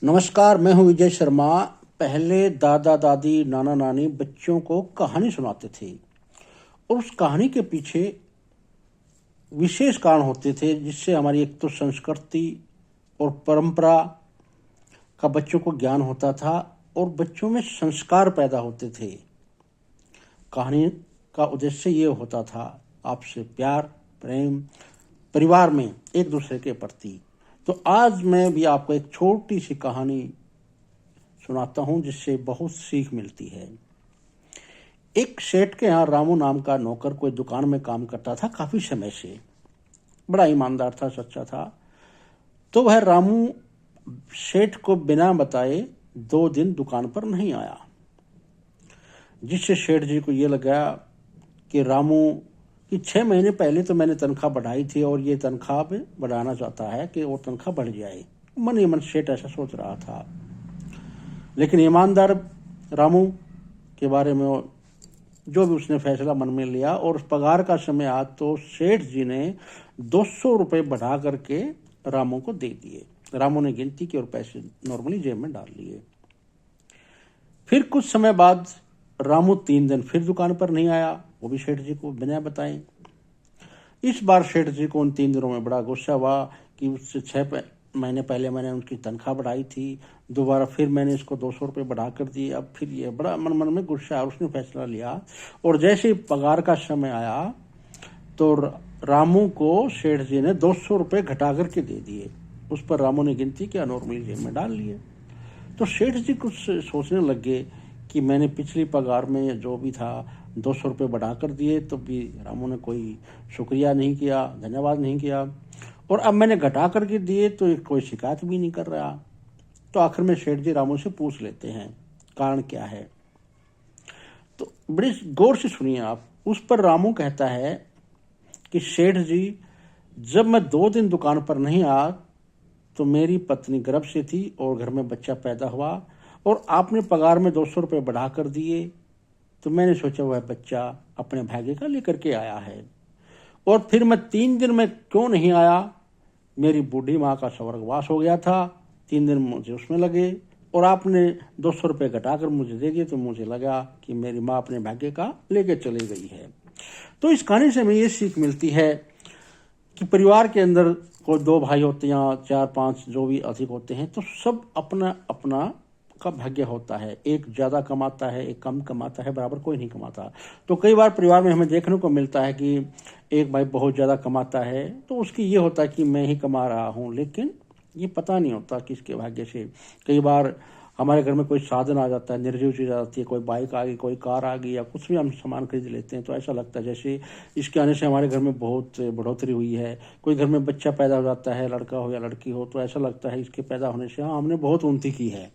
नमस्कार, मैं हूं विजय शर्मा। पहले दादा दादी नाना नानी बच्चों को कहानी सुनाते थे और उस कहानी के पीछे विशेष कारण होते थे, जिससे हमारी एक तो संस्कृति और परंपरा का बच्चों को ज्ञान होता था और बच्चों में संस्कार पैदा होते थे। कहानी का उद्देश्य ये होता था आपसे प्यार, प्रेम, परिवार में एक दूसरे के प्रति। तो आज मैं भी आपको एक छोटी सी कहानी सुनाता हूं, जिससे बहुत सीख मिलती है। एक सेठ के यहाँ रामू नाम का नौकर कोई दुकान में काम करता था काफी समय से। बड़ा ईमानदार था, सच्चा था। तो वह रामू सेठ को बिना बताए 2 दिन दुकान पर नहीं आया, जिससे सेठ जी को ये लगा कि रामू कि 6 महीने पहले तो मैंने तनख्वाह बढ़ाई थी और ये तनख्वाह भी बढ़ाना चाहता है कि वो तनख्वाह बढ़ जाए। मन ही मन सेठ ऐसा सोच रहा था। लेकिन ईमानदार रामू के बारे में जो भी उसने फैसला मन में लिया और उस पगार का समय आया तो सेठ जी ने 200 रुपये बढ़ा करके रामू को दे दिए। रामू ने गिनती की और पैसे नॉर्मली जेब में डाल लिए। फिर कुछ समय बाद रामू 3 दिन फिर दुकान पर नहीं आया, वो भी सेठ जी को बिना बताए। इस बार सेठ जी को उन 3 दिनों में बड़ा गुस्सा हुआ कि उससे 6 महीने पहले मैंने उनकी तनख्वाह बढ़ाई थी, दोबारा फिर मैंने इसको 200 रुपये बढ़ा कर दिए। अब फिर ये बड़ा मन में गुस्सा है। उसने फैसला लिया और जैसे ही पगार का समय आया तो रामू को सेठ जी ने 200 रुपये घटा करके दे दिए। उस पर रामू ने गिनती किया, नॉर्मली जेब में डाल लिए। तो सेठ जी कुछ सोचने लग गए कि मैंने पिछली पगार में जो भी था 200 रुपये बढ़ा कर दिए, तो भी रामू ने कोई शुक्रिया नहीं किया, धन्यवाद नहीं किया, और अब मैंने घटा करके दिए तो कोई शिकायत भी नहीं कर रहा। तो आखिर में सेठ जी रामू से पूछ लेते हैं कारण क्या है। तो बड़ी गौर से सुनिए आप। उस पर रामू कहता है कि सेठ जी, जब मैं 2 दिन दुकान पर नहीं आया तो मेरी पत्नी गर्भ से थी और घर में बच्चा पैदा हुआ और आपने पगार में 200 रुपये बढ़ा कर दिए, तो मैंने सोचा वह बच्चा अपने भाग्य का लेकर के आया है। और फिर मैं 3 दिन में क्यों नहीं आया, मेरी बूढ़ी माँ का स्वर्गवास हो गया था, 3 दिन मुझे उसमें लगे और आपने 200 रुपये घटा कर मुझे दे दिए, तो मुझे लगा कि मेरी माँ अपने भाग्य का लेकर चली गई है। तो इस कहानी से हमें ये सीख मिलती है कि परिवार के अंदर कोई 2 भाई होते हैं या 4-5 जो भी अधिक होते हैं, तो सब अपना अपना का भाग्य होता है। एक ज़्यादा कमाता है, एक कम कमाता है, बराबर कोई नहीं कमाता। तो कई बार परिवार में हमें देखने को मिलता है कि एक भाई बहुत ज़्यादा कमाता है तो उसकी ये होता है कि मैं ही कमा रहा हूँ, लेकिन ये पता नहीं होता किसके भाग्य से। कई बार हमारे घर में कोई साधन आ जाता है, निर्जीव चीज़ आ जाती है, कोई बाइक आ गई, कोई कार आ गई, या कुछ भी हम सामान खरीद लेते हैं तो ऐसा लगता है जैसे इसके आने से हमारे घर में बहुत बढ़ोतरी हुई है। कोई घर में बच्चा पैदा हो जाता है, लड़का हो या लड़की हो, तो ऐसा लगता है इसके पैदा होने से हाँ हमने बहुत उन्नति की है।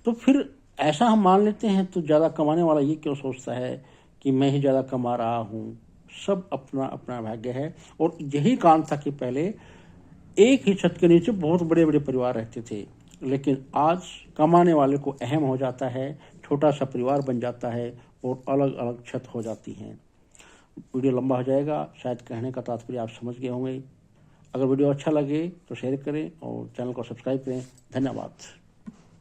तो फिर ऐसा हम मान लेते हैं, तो ज़्यादा कमाने वाला ये क्यों सोचता है कि मैं ही ज़्यादा कमा रहा हूँ। सब अपना अपना भाग्य है। और यही कारण था कि पहले एक ही छत के नीचे बहुत बड़े बड़े परिवार रहते थे, लेकिन आज कमाने वाले को अहम हो जाता है, छोटा सा परिवार बन जाता है और अलग अलग छत हो जाती हैं। वीडियो लंबा हो जाएगा, शायद कहने का तात्पर्य आप समझ गए होंगे। अगर वीडियो अच्छा लगे तो शेयर करें और चैनल को सब्सक्राइब करें। धन्यवाद।